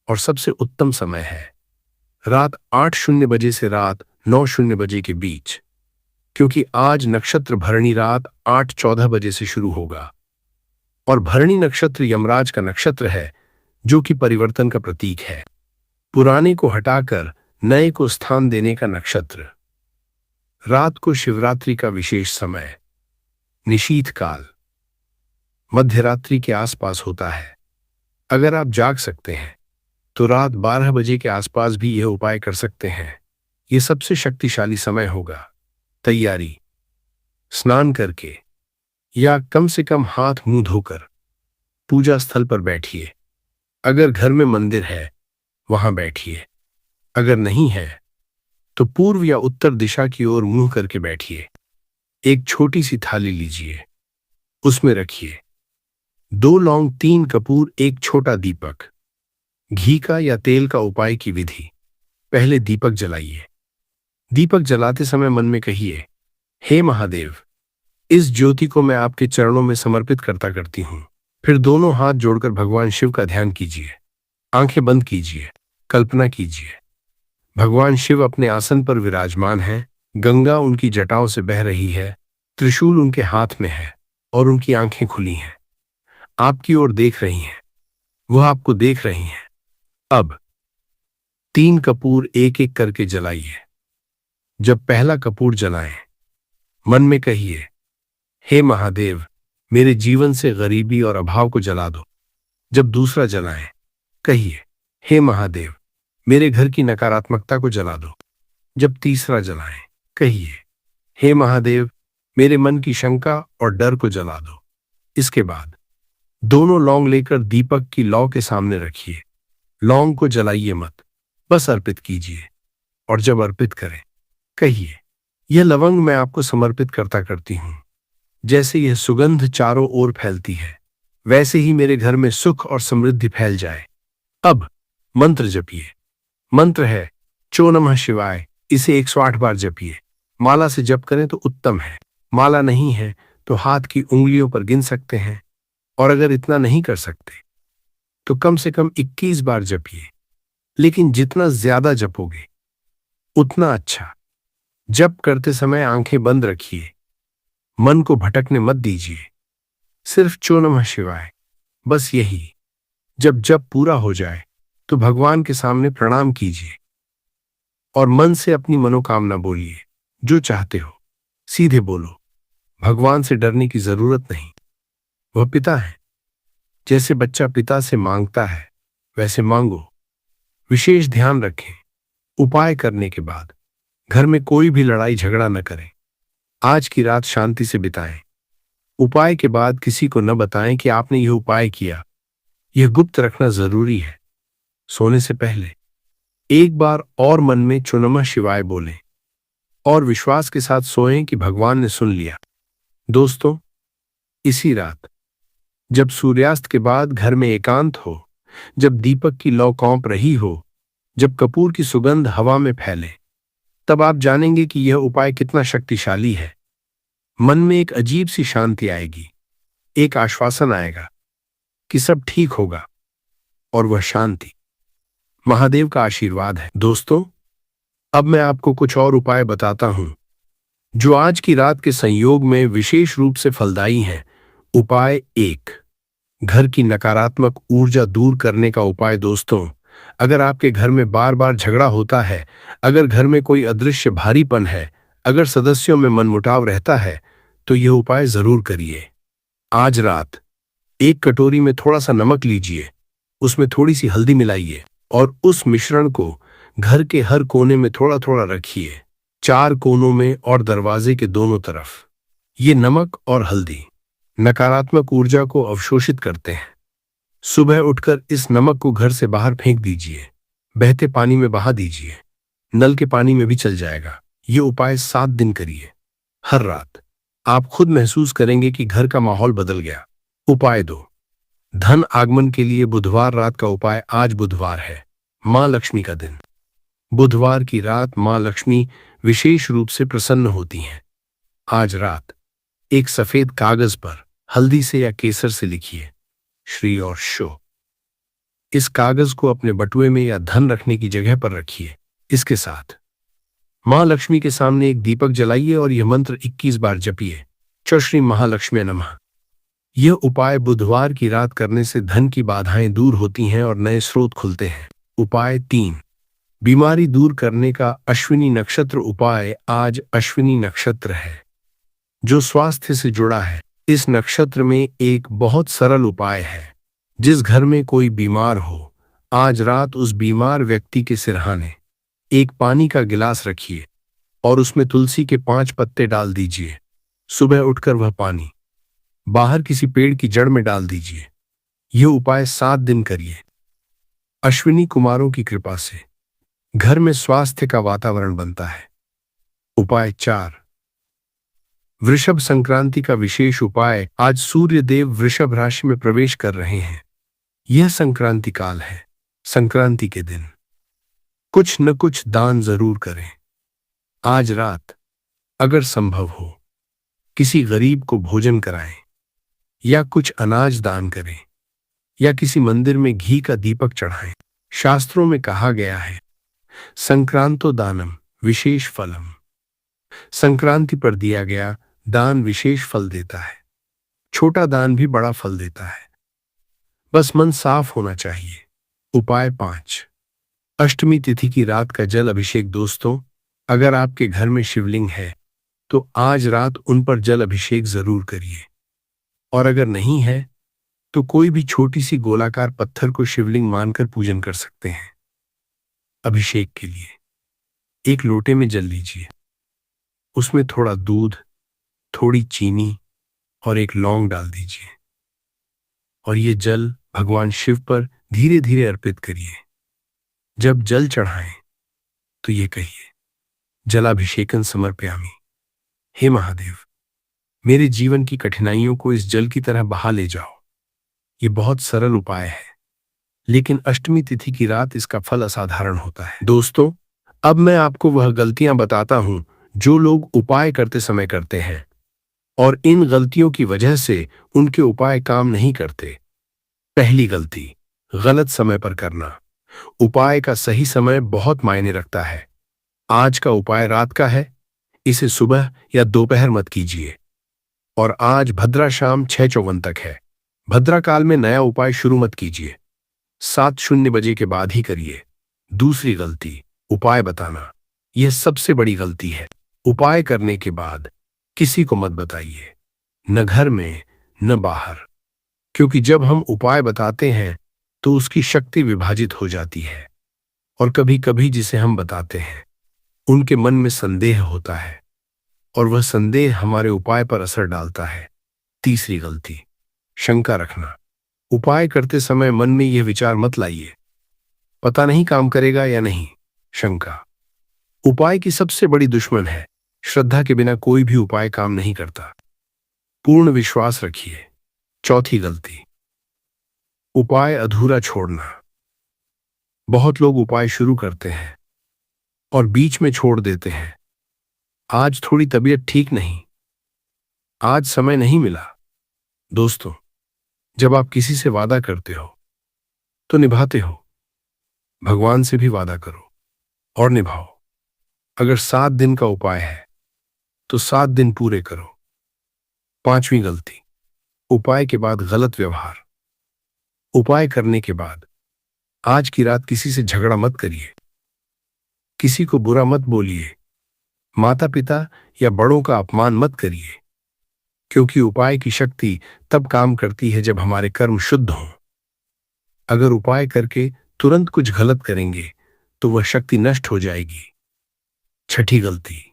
Speaker 1: और सबसे उत्तम समय है रात 8:00 बजे से रात 9:00 बजे के बीच, क्योंकि आज नक्षत्र भरणी रात 8:14 बजे से शुरू होगा। और भरणी नक्षत्र यमराज का नक्षत्र है, जो कि परिवर्तन का प्रतीक है, पुराने को हटाकर नए को स्थान देने का नक्षत्र। रात को शिवरात्रि का विशेष समय निशीथ काल मध्यरात्रि के आसपास होता है। अगर आप जाग सकते हैं तो रात 12 बजे के आसपास भी यह उपाय कर सकते हैं। यह सबसे शक्तिशाली समय होगा। तैयारी, स्नान करके या कम से कम हाथ मुंह धोकर पूजा स्थल पर बैठिए। अगर घर में मंदिर है वहां बैठिए, अगर नहीं है तो पूर्व या उत्तर दिशा की ओर मुंह करके बैठिए। एक छोटी सी थाली लीजिए, उसमें रखिए 2 लौंग, 3 कपूर, एक छोटा दीपक। घी का या तेल का उपाय की विधि, पहले दीपक जलाइए। दीपक जलाते समय मन में कहिए, हे महादेव, इस ज्योति को मैं आपके चरणों में समर्पित करती हूं। फिर दोनों हाथ जोड़कर भगवान शिव का ध्यान कीजिए। आंखें बंद कीजिए। कल्पना कीजिए, भगवान शिव अपने आसन पर विराजमान हैं, गंगा उनकी जटाओं से बह रही है, त्रिशूल उनके हाथ में है और उनकी आंखें खुली हैं, आपकी ओर देख रही हैं, वह आपको देख रही हैं। अब 3 कपूर एक एक करके जलाइए। जब पहला कपूर जलाएं, मन में कहिए, हे महादेव, मेरे जीवन से गरीबी और अभाव को जला दो। जब दूसरा जलाएं, कहिए, हे महादेव, मेरे घर की नकारात्मकता को जला दो। जब तीसरा जलाएं, कहिए, हे महादेव, मेरे मन की शंका और डर को जला दो। इसके बाद दोनों लौंग लेकर दीपक की लौ के सामने रखिए। लौंग को जलाइए मत, बस अर्पित कीजिए। और जब अर्पित करें, कहिए, यह लवंग मैं आपको समर्पित करती हूं। जैसे यह सुगंध चारों ओर फैलती है, वैसे ही मेरे घर में सुख और समृद्धि फैल जाए। अब मंत्र जपिए। मंत्र है चो नमः शिवाय। इसे 108 बार जपिए। माला से जप करें तो उत्तम है। माला नहीं है तो हाथ की उंगलियों पर गिन सकते हैं, और अगर इतना नहीं कर सकते तो कम से कम 21 बार जपिए। लेकिन जितना ज्यादा जपोगे उतना अच्छा। जप करते समय आंखें बंद रखिए, मन को भटकने मत दीजिए। सिर्फ चो नमः शिवाय, बस यही। जब जप पूरा हो जाए तो भगवान के सामने प्रणाम कीजिए और मन से अपनी मनोकामना बोलिए। जो चाहते हो सीधे बोलो। भगवान से डरने की जरूरत नहीं, वह पिता है। जैसे बच्चा पिता से मांगता है वैसे मांगो। विशेष ध्यान रखें, उपाय करने के बाद घर में कोई भी लड़ाई झगड़ा न करें। आज की रात शांति से बिताएं। उपाय के बाद किसी को न बताएं कि आपने यह उपाय किया। यह गुप्त रखना जरूरी है। सोने से पहले एक बार और मन में चो नमः शिवाय बोलें और विश्वास के साथ सोएं कि भगवान ने सुन लिया। दोस्तों, इसी रात जब सूर्यास्त के बाद घर में एकांत हो, जब दीपक की लौ कौंप रही हो, जब कपूर की सुगंध हवा में फैले, तब आप जानेंगे कि यह उपाय कितना शक्तिशाली है। मन में एक अजीब सी शांति आएगी, एक आश्वासन आएगा कि सब ठीक होगा, और वह शांति महादेव का आशीर्वाद है। दोस्तों, अब मैं आपको कुछ और उपाय बताता हूं जो आज की रात के संयोग में विशेष रूप से फलदायी हैं। उपाय 1, घर की नकारात्मक ऊर्जा दूर करने का उपाय। दोस्तों, अगर आपके घर में बार बार झगड़ा होता है, अगर घर में कोई अदृश्य भारीपन है, अगर सदस्यों में मनमुटाव रहता है, तो यह उपाय जरूर करिए। आज रात एक कटोरी में थोड़ा सा नमक लीजिए, उसमें थोड़ी सी हल्दी मिलाइए और उस मिश्रण को घर के हर कोने में थोड़ा थोड़ा रखिए, 4 कोनों में और दरवाजे के दोनों तरफ। ये नमक और हल्दी नकारात्मक ऊर्जा को अवशोषित करते हैं। सुबह उठकर इस नमक को घर से बाहर फेंक दीजिए, बहते पानी में बहा दीजिए, नल के पानी में भी चल जाएगा। ये उपाय 7 दिन करिए। हर रात आप खुद महसूस करेंगे कि घर का माहौल बदल गया। उपाय 2, धन आगमन के लिए बुधवार रात का उपाय। आज बुधवार है, मां लक्ष्मी का दिन। बुधवार की रात मां लक्ष्मी विशेष रूप से प्रसन्न होती हैं। आज रात एक सफेद कागज पर हल्दी से या केसर से लिखिए श्री और शो। इस कागज को अपने बटुए में या धन रखने की जगह पर रखिए। इसके साथ मां लक्ष्मी के सामने एक दीपक जलाइए और यह मंत्र 21 बार जपिए, च श्री महालक्ष्मी नमः। यह उपाय बुधवार की रात करने से धन की बाधाएं दूर होती हैं और नए स्रोत खुलते हैं। उपाय 3, बीमारी दूर करने का अश्विनी नक्षत्र उपाय। आज अश्विनी नक्षत्र है जो स्वास्थ्य से जुड़ा है। इस नक्षत्र में एक बहुत सरल उपाय है। जिस घर में कोई बीमार हो, आज रात उस बीमार व्यक्ति के सिरहाने एक पानी का गिलास रखिए और उसमें तुलसी के 5 पत्ते डाल दीजिए। सुबह उठकर वह पानी बाहर किसी पेड़ की जड़ में डाल दीजिए। यह उपाय 7 दिन करिए। अश्विनी कुमारों की कृपा से घर में स्वास्थ्य का वातावरण बनता है। उपाय 4, वृषभ संक्रांति का विशेष उपाय। आज सूर्य देव वृषभ राशि में प्रवेश कर रहे हैं। यह संक्रांति काल है। संक्रांति के दिन कुछ न कुछ दान जरूर करें। आज रात अगर संभव हो किसी गरीब को भोजन कराएं, या कुछ अनाज दान करें, या किसी मंदिर में घी का दीपक चढ़ाएं। शास्त्रों में कहा गया है, संक्रांतो दानम विशेष फलम। संक्रांति पर दिया गया दान विशेष फल देता है। छोटा दान भी बड़ा फल देता है। बस मन साफ होना चाहिए। उपाय 5। अष्टमी तिथि की रात का जल अभिषेक। दोस्तों, अगर आपके घर में शिवलिंग है तो आज रात उन पर जल अभिषेक जरूर करिए। और अगर नहीं है तो कोई भी छोटी सी गोलाकार पत्थर को शिवलिंग मानकर पूजन कर सकते हैं। अभिषेक के लिए एक लोटे में जल लीजिए, उसमें थोड़ा दूध, थोड़ी चीनी और एक लौंग डाल दीजिए और ये जल भगवान शिव पर धीरे धीरे अर्पित करिए। जब जल चढ़ाएं तो ये कहिए, जलाभिषेकन समर्पयामि। हे महादेव, मेरे जीवन की कठिनाइयों को इस जल की तरह बहा ले जाओ। ये बहुत सरल उपाय है, लेकिन अष्टमी तिथि की रात इसका फल असाधारण होता है। दोस्तों, अब मैं आपको वह गलतियां बताता हूं जो लोग उपाय करते समय करते हैं और इन गलतियों की वजह से उनके उपाय काम नहीं करते। पहली गलती, गलत समय पर करना। उपाय का सही समय बहुत मायने रखता है। आज का उपाय रात का है, इसे सुबह या दोपहर मत कीजिए। और आज भद्रा शाम 6:54 तक है। भद्रा काल में नया उपाय शुरू मत कीजिए। 7:00 बजे के बाद ही करिए। दूसरी गलती, उपाय बताना। यह सबसे बड़ी गलती है। उपाय करने के बाद किसी को मत बताइए, न घर में न बाहर, क्योंकि जब हम उपाय बताते हैं तो उसकी शक्ति विभाजित हो जाती है और कभी कभी जिसे हम बताते हैं उनके मन में संदेह होता है और वह संदेह हमारे उपाय पर असर डालता है। तीसरी गलती, शंका रखना। उपाय करते समय मन में यह विचार मत लाइए, पता नहीं काम करेगा या नहीं। शंका उपाय की सबसे बड़ी दुश्मन है। श्रद्धा के बिना कोई भी उपाय काम नहीं करता। पूर्ण विश्वास रखिए। चौथी गलती, उपाय अधूरा छोड़ना। बहुत लोग उपाय शुरू करते हैं और बीच में छोड़ देते हैं। आज थोड़ी तबीयत ठीक नहीं, आज समय नहीं मिला। दोस्तों, जब आप किसी से वादा करते हो तो निभाते हो। भगवान से भी वादा करो और निभाओ। अगर 7 दिन का उपाय है तो 7 दिन पूरे करो। पांचवी गलती, उपाय के बाद गलत व्यवहार। उपाय करने के बाद आज की रात किसी से झगड़ा मत करिए, किसी को बुरा मत बोलिए, माता पिता या बड़ों का अपमान मत करिए, क्योंकि उपाय की शक्ति तब काम करती है जब हमारे कर्म शुद्ध हों। अगर उपाय करके तुरंत कुछ गलत करेंगे तो वह शक्ति नष्ट हो जाएगी। छठी गलती,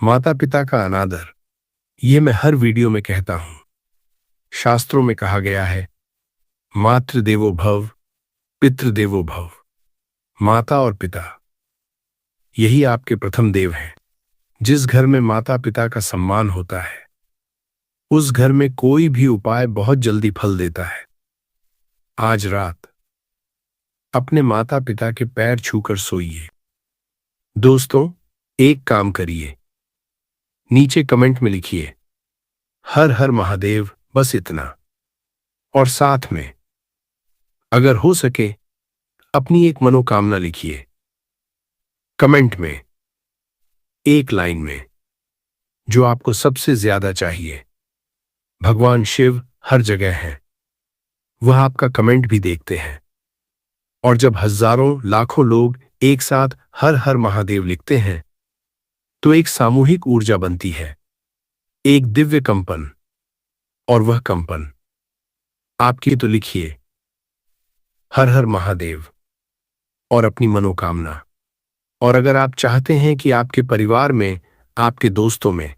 Speaker 1: माता पिता का अनादर। यह मैं हर वीडियो में कहता हूं। शास्त्रों में कहा गया है, मातृदेवो भव, पितृदेवो भव। माता और पिता, यही आपके प्रथम देव हैं। जिस घर में माता पिता का सम्मान होता है उस घर में कोई भी उपाय बहुत जल्दी फल देता है। आज रात अपने माता पिता के पैर छूकर सोइए। दोस्तों, एक काम करिए, नीचे कमेंट में लिखिए, हर हर महादेव, बस इतना। और साथ में अगर हो सके अपनी एक मनोकामना लिखिए कमेंट में, एक लाइन में, जो आपको सबसे ज्यादा चाहिए। भगवान शिव हर जगह हैं, वह आपका कमेंट भी देखते हैं। और जब हजारों लाखों लोग एक साथ हर हर महादेव लिखते हैं तो एक सामूहिक ऊर्जा बनती है, एक दिव्य कंपन। और वह कंपन आपकी। तो लिखिए हर हर महादेव और अपनी मनोकामना। और अगर आप चाहते हैं कि आपके परिवार में, आपके दोस्तों में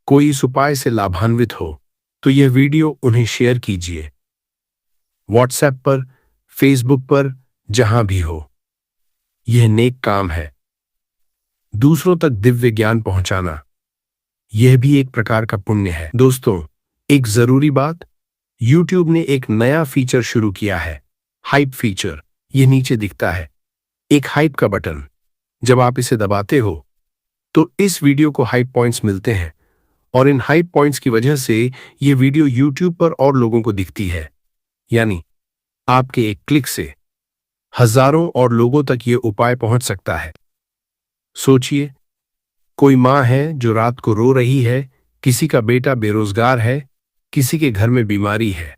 Speaker 1: कोई इस उपाय से लाभान्वित हो तो यह वीडियो उन्हें शेयर कीजिए। व्हाट्सएप पर, फेसबुक पर, जहां भी हो। यह नेक काम है। दूसरों तक दिव्य ज्ञान पहुंचाना यह भी एक प्रकार का पुण्य है। दोस्तों, एक जरूरी बात, YouTube ने एक नया फीचर शुरू किया है, हाइप फीचर। यह नीचे दिखता है, एक हाइप का बटन। जब आप इसे दबाते हो तो इस वीडियो को हाइप पॉइंट्स मिलते हैं और इन हाइप पॉइंट्स की वजह से यह वीडियो YouTube पर और लोगों को दिखती है। यानी आपके एक क्लिक से हजारों और लोगों तक यह उपाय पहुंच सकता है। सोचिए, कोई मां है जो रात को रो रही है, किसी का बेटा बेरोजगार है, किसी के घर में बीमारी है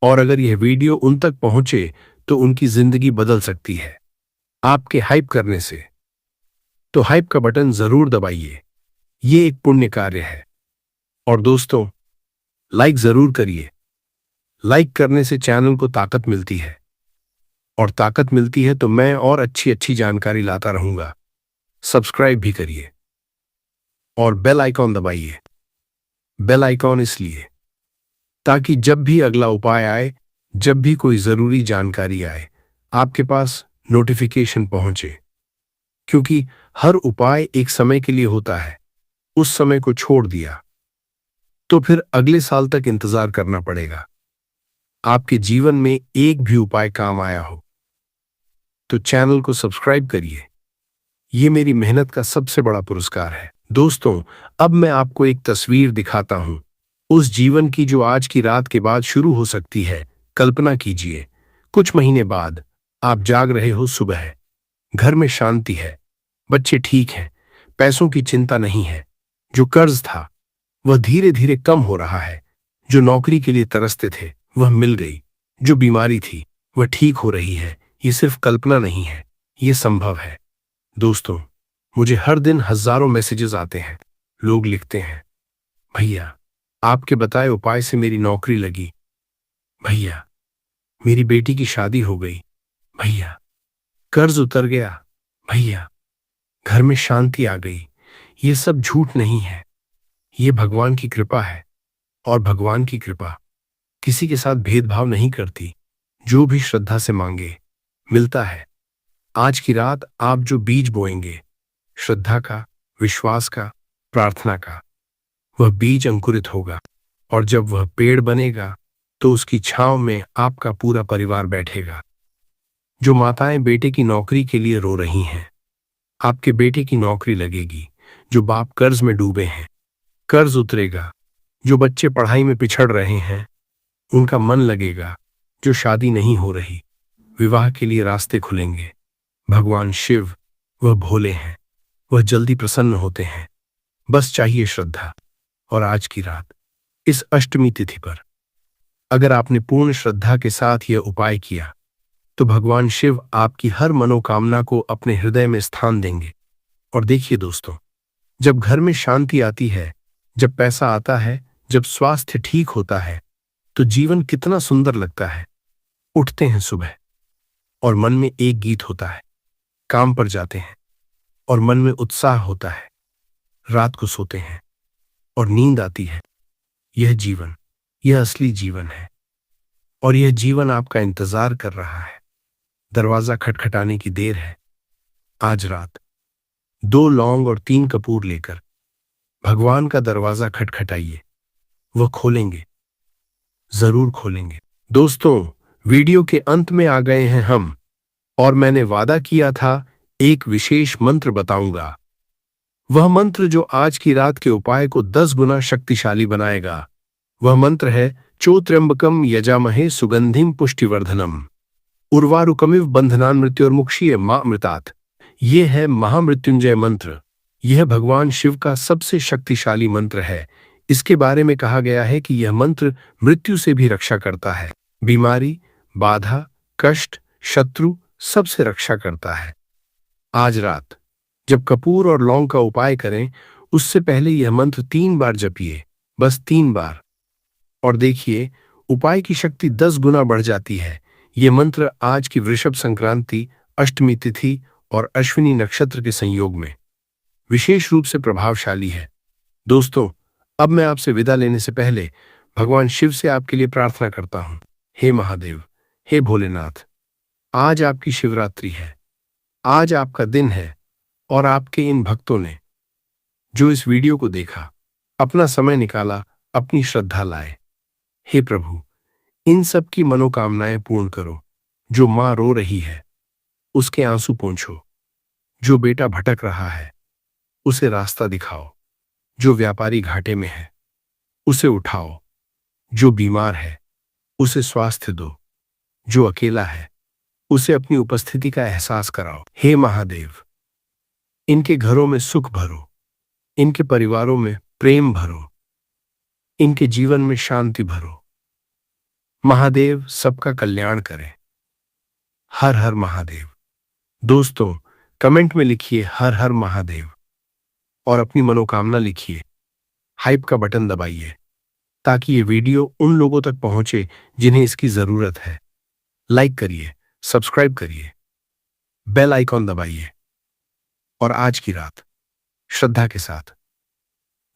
Speaker 1: और अगर यह वीडियो उन तक पहुंचे तो उनकी जिंदगी बदल सकती है आपके हाइप करने से। तो हाइप का बटन जरूर दबाइए, ये एक पुण्य कार्य है। और दोस्तों, लाइक जरूर करिए। लाइक करने से चैनल को ताकत मिलती है और ताकत मिलती है तो मैं और अच्छी अच्छी जानकारी लाता रहूंगा। सब्सक्राइब भी करिए और बेल आइकॉन दबाइए। बेल आइकॉन इसलिए ताकि जब भी अगला उपाय आए, जब भी कोई जरूरी जानकारी आए, आपके पास नोटिफिकेशन पहुंचे। क्योंकि हर उपाय एक समय के लिए होता है, उस समय को छोड़ दिया तो फिर अगले साल तक इंतजार करना पड़ेगा। आपके जीवन में एक भी उपाय काम आया हो तो चैनल को सब्सक्राइब करिए, ये मेरी मेहनत का सबसे बड़ा पुरस्कार है। दोस्तों, अब मैं आपको एक तस्वीर दिखाता हूं उस जीवन की जो आज की रात के बाद शुरू हो सकती है। कल्पना कीजिए, कुछ महीने बाद आप जाग रहे हो, सुबह है, घर में शांति है, बच्चे ठीक हैं, पैसों की चिंता नहीं है, जो कर्ज था वह धीरे धीरे कम हो रहा है, जो नौकरी के लिए तरसते थे वह मिल गई, जो बीमारी थी वह ठीक हो रही है। ये सिर्फ कल्पना नहीं है, ये संभव है। दोस्तों, मुझे हर दिन हजारों मैसेजेस आते हैं। लोग लिखते हैं, भैया आपके बताए उपाय से मेरी नौकरी लगी, भैया मेरी बेटी की शादी हो गई, भैया कर्ज उतर गया, भैया घर में शांति आ गई। ये सब झूठ नहीं है, ये भगवान की कृपा है। और भगवान की कृपा किसी के साथ भेदभाव नहीं करती, जो भी श्रद्धा से मांगे मिलता है। आज की रात आप जो बीज बोएंगे, श्रद्धा का, विश्वास का, प्रार्थना का, वह बीज अंकुरित होगा और जब वह पेड़ बनेगा तो उसकी छांव में आपका पूरा परिवार बैठेगा। जो माताएं बेटे की नौकरी के लिए रो रही हैं, आपके बेटे की नौकरी लगेगी। जो बाप कर्ज में डूबे हैं, कर्ज उतरेगा। जो बच्चे पढ़ाई में पिछड़ रहे हैं, उनका मन लगेगा। जो शादी नहीं हो रही, विवाह के लिए रास्ते खुलेंगे। भगवान शिव वह भोले हैं, वह जल्दी प्रसन्न होते हैं, बस चाहिए श्रद्धा। और आज की रात, इस अष्टमी तिथि पर अगर आपने पूर्ण श्रद्धा के साथ यह उपाय किया तो भगवान शिव आपकी हर मनोकामना को अपने हृदय में स्थान देंगे। और देखिए दोस्तों, जब घर में शांति आती है, जब पैसा आता है, जब स्वास्थ्य ठीक होता है, तो जीवन कितना सुंदर लगता है। उठते हैं सुबह और मन में एक गीत होता है, काम पर जाते हैं और मन में उत्साह होता है, रात को सोते हैं और नींद आती है। यह जीवन, यह असली जीवन है और यह जीवन आपका इंतजार कर रहा है। दरवाजा खटखटाने की देर है। आज रात 2 लौंग और 3 कपूर लेकर भगवान का दरवाजा खटखटाइए, वह खोलेंगे, जरूर खोलेंगे। दोस्तों, वीडियो के अंत में आ गए हैं हम और मैंने वादा किया था एक विशेष मंत्र बताऊंगा। वह मंत्र जो आज की रात के उपाय को 10 गुना शक्तिशाली बनाएगा। वह मंत्र है चोत्र्यंबकम यजामहे सुगंधिम पुष्टिवर्धनम उर्वारुकमिव बंधनान मृत्युर्मुक्षीय मा अमृतात्। यह है महामृत्युंजय मंत्र। यह भगवान शिव का सबसे शक्तिशाली मंत्र है। इसके बारे में कहा गया है कि यह मंत्र मृत्यु से भी रक्षा करता है। बीमारी, बाधा, कष्ट, शत्रु सबसे रक्षा करता है। आज रात जब कपूर और लौंग का उपाय करें, उससे पहले यह मंत्र 3 बार जपिए, बस 3 बार। और देखिए, उपाय की शक्ति 10 गुना बढ़ जाती है। यह मंत्र आज की वृषभ संक्रांति, अष्टमी तिथि और अश्विनी नक्षत्र के संयोग में विशेष रूप से प्रभावशाली है। दोस्तों, अब मैं आपसे विदा लेने से पहले भगवान शिव से आपके लिए प्रार्थना करता हूं। हे महादेव, हे भोलेनाथ, आज आपकी शिवरात्रि है, आज आपका दिन है और आपके इन भक्तों ने जो इस वीडियो को देखा, अपना समय निकाला, अपनी श्रद्धा लाए। हे प्रभु, इन सब की मनोकामनाएं पूर्ण करो। जो मां रो रही है, उसके आंसू पोंछो। जो बेटा भटक रहा है, उसे रास्ता दिखाओ। जो व्यापारी घाटे में है, उसे उठाओ। जो बीमार है, उसे स्वास्थ्य दो। जो अकेला है, उसे अपनी उपस्थिति का एहसास कराओ। हे महादेव, इनके घरों में सुख भरो, इनके परिवारों में प्रेम भरो। इनके जीवन में शांति भरो। महादेव सबका कल्याण करें। हर हर महादेव। दोस्तों, कमेंट में लिखिए हर हर महादेव और अपनी मनोकामना लिखिए। हाइप का बटन दबाइए ताकि ये वीडियो उन लोगों तक पहुंचे जिन्हें इसकी जरूरत है। लाइक करिए, सब्सक्राइब करिए, बेल आइकॉन दबाइए और आज की रात श्रद्धा के साथ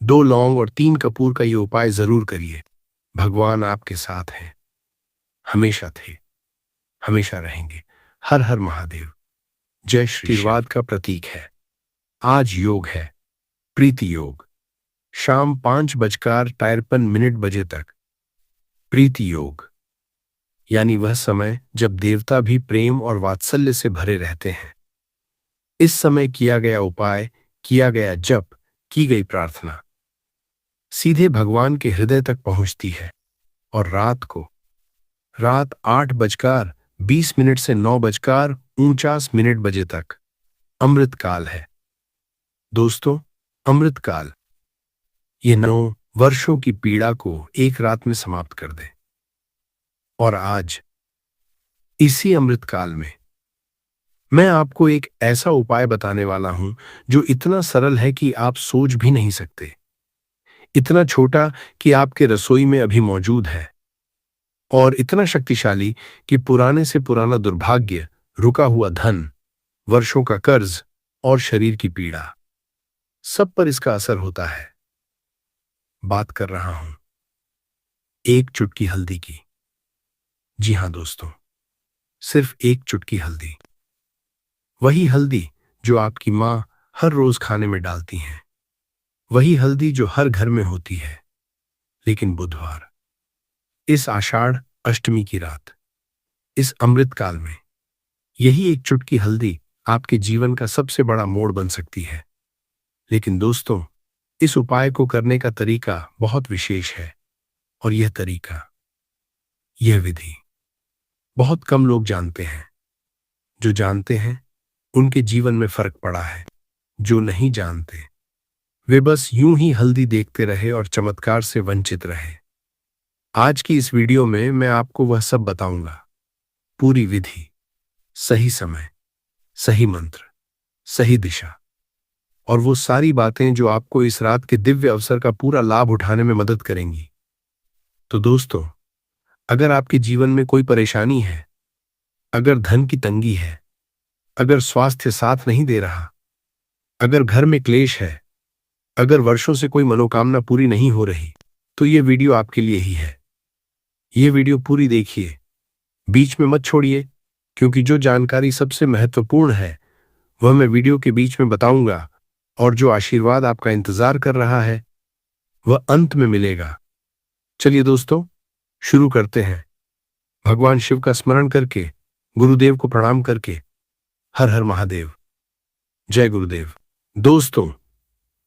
Speaker 1: 2 लौंग और 3 कपूर का ये उपाय जरूर करिए। भगवान आपके साथ हैं, हमेशा थे, हमेशा रहेंगे। हर हर महादेव। जय श्री आशीर्वाद का प्रतीक है। आज योग है, प्रीति योग। शाम 5:53 तक प्रीति योग, यानी वह समय जब देवता भी प्रेम और वात्सल्य से भरे रहते हैं। इस समय किया गया उपाय, किया गया जप, की गई प्रार्थना सीधे भगवान के हृदय तक पहुंचती है। और रात 8:20 से 9:49 तक अमृत काल है। दोस्तों, अमृत काल ये 9 वर्षों की पीड़ा को एक रात में समाप्त कर दे। और आज इसी अमृत काल में मैं आपको एक ऐसा उपाय बताने वाला हूं जो इतना सरल है कि आप सोच भी नहीं सकते, इतना छोटा कि आपके रसोई में अभी मौजूद है, और इतना शक्तिशाली कि पुराने से पुराना दुर्भाग्य, रुका हुआ धन, वर्षों का कर्ज और शरीर की पीड़ा, सब पर इसका असर होता है। बात कर रहा हूं एक चुटकी हल्दी की। जी हां दोस्तों, सिर्फ एक चुटकी हल्दी। वही हल्दी जो आपकी मां हर रोज खाने में डालती हैं, वही हल्दी जो हर घर में होती है। लेकिन बुधवार, इस आषाढ़ अष्टमी की रात, इस अमृत काल में यही एक चुटकी हल्दी आपके जीवन का सबसे बड़ा मोड़ बन सकती है। लेकिन दोस्तों, इस उपाय को करने का तरीका बहुत विशेष है, और यह तरीका, यह विधि बहुत कम लोग जानते हैं। जो जानते हैं उनके जीवन में फर्क पड़ा है, जो नहीं जानते वे बस यूं ही हल्दी देखते रहे और चमत्कार से वंचित रहे। आज की इस वीडियो में मैं आपको वह सब बताऊंगा, पूरी विधि, सही समय, सही मंत्र, सही दिशा, और वो सारी बातें जो आपको इस रात के दिव्य अवसर का पूरा लाभ उठाने में मदद करेंगी। तो दोस्तों, अगर आपके जीवन में कोई परेशानी है, अगर धन की तंगी है, अगर स्वास्थ्य साथ नहीं दे रहा, अगर घर में क्लेश है, अगर वर्षों से कोई मनोकामना पूरी नहीं हो रही, तो ये वीडियो आपके लिए ही है। ये वीडियो पूरी देखिए, बीच में मत छोड़िए, क्योंकि जो जानकारी सबसे महत्वपूर्ण है वह मैं वीडियो के बीच में बताऊंगा, और जो आशीर्वाद आपका इंतजार कर रहा है वह अंत में मिलेगा। चलिए दोस्तों, शुरू करते हैं। भगवान शिव का स्मरण करके, गुरुदेव को प्रणाम करके, हर हर महादेव। जय गुरुदेव। दोस्तों,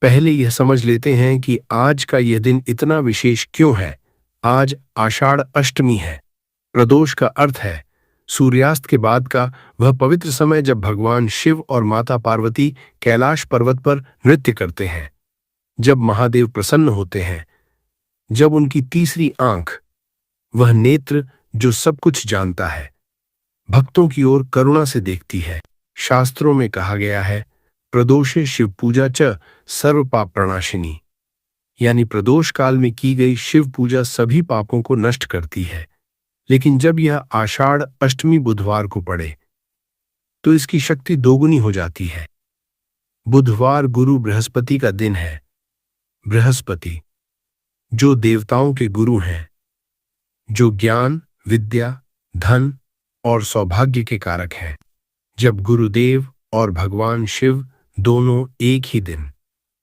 Speaker 1: पहले यह समझ लेते हैं कि आज का यह दिन इतना विशेष क्यों है। आज आषाढ़ अष्टमी है। प्रदोष का अर्थ है सूर्यास्त के बाद का वह पवित्र समय जब भगवान शिव और माता पार्वती कैलाश पर्वत पर नृत्य करते हैं, जब महादेव प्रसन्न होते हैं, जब उनकी तीसरी आंख, वह नेत्र जो सब कुछ जानता है, भक्तों की ओर करुणा से देखती है। शास्त्रों में कहा गया है, प्रदोषे शिव पूजा च सर्व पाप प्रणाशिनी, यानी प्रदोष काल में की गई शिव पूजा सभी पापों को नष्ट करती है। लेकिन जब यह आषाढ़ अष्टमी बुधवार को पड़े तो इसकी शक्ति दोगुनी हो जाती है। बुधवार गुरु बृहस्पति का दिन है। बृहस्पति जो देवताओं के गुरु हैं, जो ज्ञान, विद्या, धन और सौभाग्य के कारक हैं। जब गुरुदेव और भगवान शिव दोनों एक ही दिन,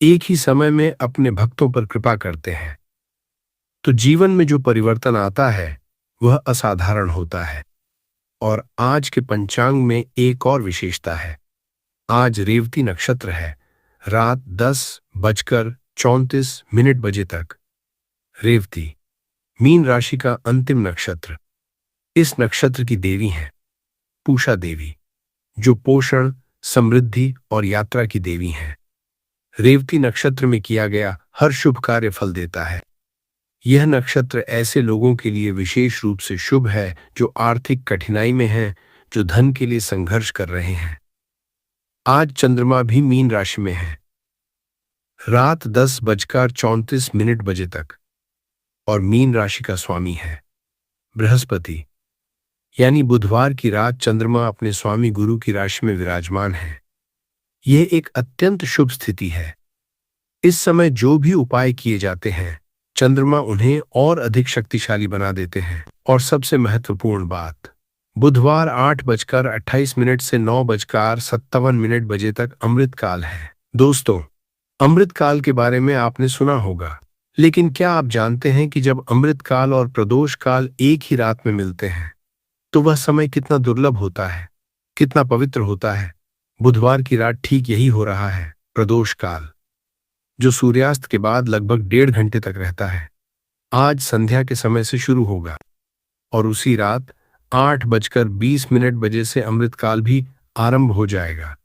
Speaker 1: एक ही समय में अपने भक्तों पर कृपा करते हैं, तो जीवन में जो परिवर्तन आता है वह असाधारण होता है। और आज के पंचांग में एक और विशेषता है। आज रेवती नक्षत्र है। रात 10:34 तक रेवती, मीन राशि का अंतिम नक्षत्र। इस नक्षत्र की देवी हैं पूषा देवी, जो पोषण, समृद्धि और यात्रा की देवी हैं। रेवती नक्षत्र में किया गया हर शुभ कार्य फल देता है। यह नक्षत्र ऐसे लोगों के लिए विशेष रूप से शुभ है जो आर्थिक कठिनाई में हैं, जो धन के लिए संघर्ष कर रहे हैं। आज चंद्रमा भी मीन राशि में है रात 10:34 बजे तक, और मीन राशि का स्वामी है बृहस्पति। यानी बुधवार की रात चंद्रमा अपने स्वामी गुरु की राशि में विराजमान है। यह एक अत्यंत शुभ स्थिति है। इस समय जो भी उपाय किए जाते हैं, चंद्रमा उन्हें और अधिक शक्तिशाली बना देते हैं। और सबसे महत्वपूर्ण बात, बुधवार 8:28 से 9:57 बजे तक अमृत काल है। दोस्तों, अमृत काल के बारे में आपने सुना होगा, लेकिन क्या आप जानते हैं कि जब अमृत काल और प्रदोष काल एक ही रात में मिलते हैं तो वह समय कितना दुर्लभ होता है, कितना पवित्र होता है। बुधवार की रात ठीक यही हो रहा है। प्रदोष काल, जो सूर्यास्त के बाद लगभग 1.5 घंटे तक रहता है, आज संध्या के समय से शुरू होगा, और उसी रात 8:20 बजे से अमृत काल भी आरंभ हो जाएगा।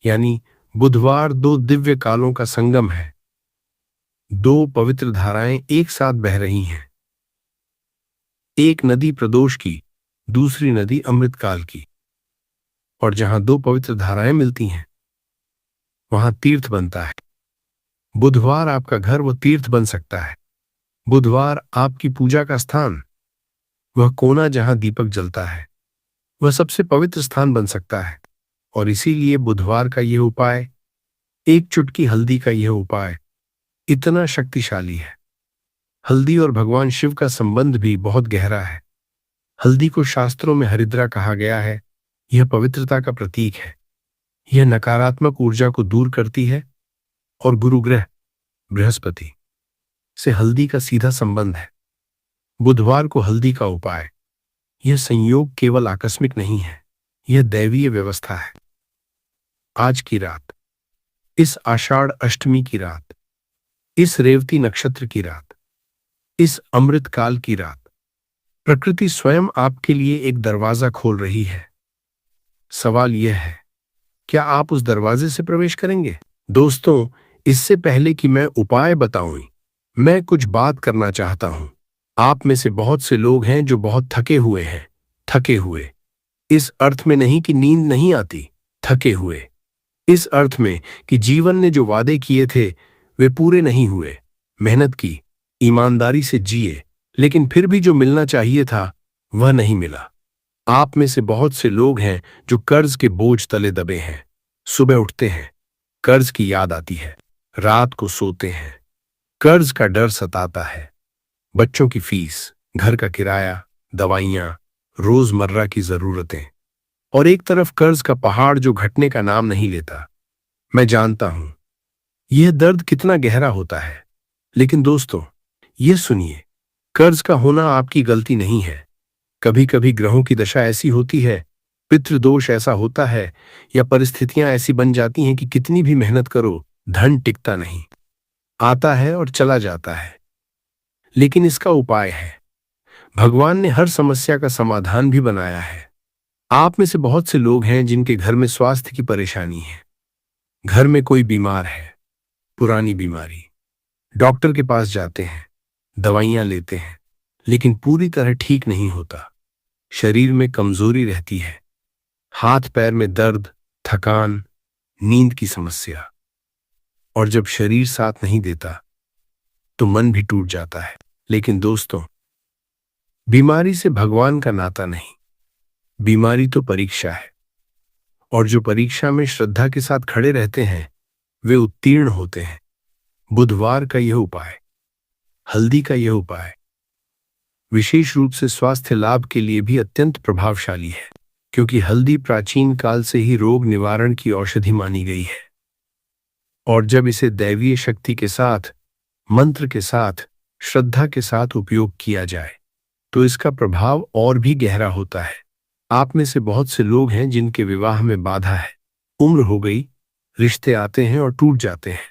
Speaker 1: यानी बुधवार दो दिव्य कालों का संगम है। दो पवित्र धाराएं एक साथ बह रही हैं। एक नदी प्रदोष की, दूसरी नदी अमृत काल की। और जहां दो पवित्र धाराएं मिलती हैं, वहां तीर्थ बनता है। बुधवार आपका घर वो तीर्थ बन सकता है। बुधवार आपकी पूजा का स्थान, वह कोना जहां दीपक जलता है, वह सबसे पवित्र स्थान बन सकता है। और इसीलिए बुधवार का यह उपाय, एक चुटकी हल्दी का यह उपाय इतना शक्तिशाली है। हल्दी और भगवान शिव का संबंध भी बहुत गहरा है। हल्दी को शास्त्रों में हरिद्रा कहा गया है। यह पवित्रता का प्रतीक है। यह नकारात्मक ऊर्जा को दूर करती है, और गुरु ग्रह बृहस्पति से हल्दी का सीधा संबंध है। बुधवार को हल्दी का उपाय, यह संयोग केवल आकस्मिक नहीं है, यह दैवीय व्यवस्था है। आज की रात, इस आषाढ़ अष्टमी की रात, इस रेवती नक्षत्र की रात, इस अमृत काल की रात, प्रकृति स्वयं आपके लिए एक दरवाजा खोल रही है। सवाल यह है, क्या आप उस दरवाजे से प्रवेश करेंगे? दोस्तों, इससे पहले कि मैं उपाय बताऊं, मैं कुछ बात करना चाहता हूं। आप में से बहुत से लोग हैं जो बहुत थके हुए हैं। थके हुए इस अर्थ में नहीं कि नींद नहीं आती, थके हुए इस अर्थ में कि जीवन ने जो वादे किए थे वे पूरे नहीं हुए। मेहनत की, ईमानदारी से जिए, लेकिन फिर भी जो मिलना चाहिए था वह नहीं मिला। आप में से बहुत से लोग हैं जो कर्ज के बोझ तले दबे हैं। सुबह उठते हैं, कर्ज की याद आती है। रात को सोते हैं, कर्ज का डर सताता है। बच्चों की फीस, घर का किराया, दवाइयां, रोजमर्रा की जरूरतें, और एक तरफ कर्ज का पहाड़ जो घटने का नाम नहीं लेता। मैं जानता हूं यह दर्द कितना गहरा होता है, लेकिन दोस्तों, यह सुनिए, कर्ज का होना आपकी गलती नहीं है। कभी कभी ग्रहों की दशा ऐसी होती है, पितृदोष ऐसा होता है, या परिस्थितियां ऐसी बन जाती हैं कि कितनी भी मेहनत करो, धन टिकता नहीं, आता है और चला जाता है। लेकिन इसका उपाय है। भगवान ने हर समस्या का समाधान भी बनाया है। आप में से बहुत से लोग हैं जिनके घर में स्वास्थ्य की परेशानी है। घर में कोई बीमार है, पुरानी बीमारी, डॉक्टर के पास जाते हैं, दवाइयां लेते हैं, लेकिन पूरी तरह ठीक नहीं होता। शरीर में कमजोरी रहती है, हाथ पैर में दर्द, थकान, नींद की समस्या, और जब शरीर साथ नहीं देता तो मन भी टूट जाता है। लेकिन दोस्तों, बीमारी से भगवान का नाता नहीं, बीमारी तो परीक्षा है, और जो परीक्षा में श्रद्धा के साथ खड़े रहते हैं वे उत्तीर्ण होते हैं। बुधवार का यह उपाय, हल्दी का यह उपाय विशेष रूप से स्वास्थ्य लाभ के लिए भी अत्यंत प्रभावशाली है, क्योंकि हल्दी प्राचीन काल से ही रोग निवारण की औषधि मानी गई है। और जब इसे दैवीय शक्ति के साथ, मंत्र के साथ, श्रद्धा के साथ उपयोग किया जाए तो इसका प्रभाव और भी गहरा होता है। आप में से बहुत से लोग हैं जिनके विवाह में बाधा है। उम्र हो गई, रिश्ते आते हैं और टूट जाते हैं।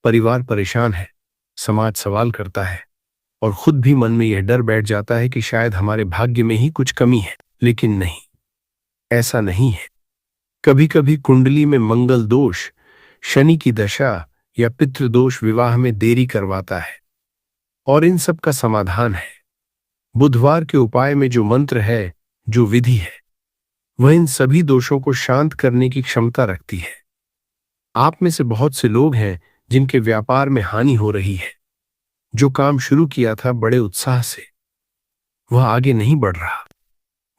Speaker 1: परिवार परेशान है, समाज सवाल करता है, और खुद भी मन में यह डर बैठ जाता है कि शायद हमारे भाग्य में ही कुछ कमी है। लेकिन नहीं, ऐसा नहीं है। कभी कभी कुंडली में मंगल दोष, शनि की दशा या पितृदोष विवाह में देरी करवाता है। और इन सब का समाधान है। बुधवार के उपाय में जो मंत्र है, जो विधि है, वह इन सभी दोषों को शांत करने की क्षमता रखती है। आप में से बहुत से लोग हैं जिनके व्यापार में हानि हो रही है। जो काम शुरू किया था बड़े उत्साह से, वह आगे नहीं बढ़ रहा।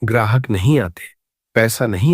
Speaker 1: ग्राहक नहीं आते, पैसा नहीं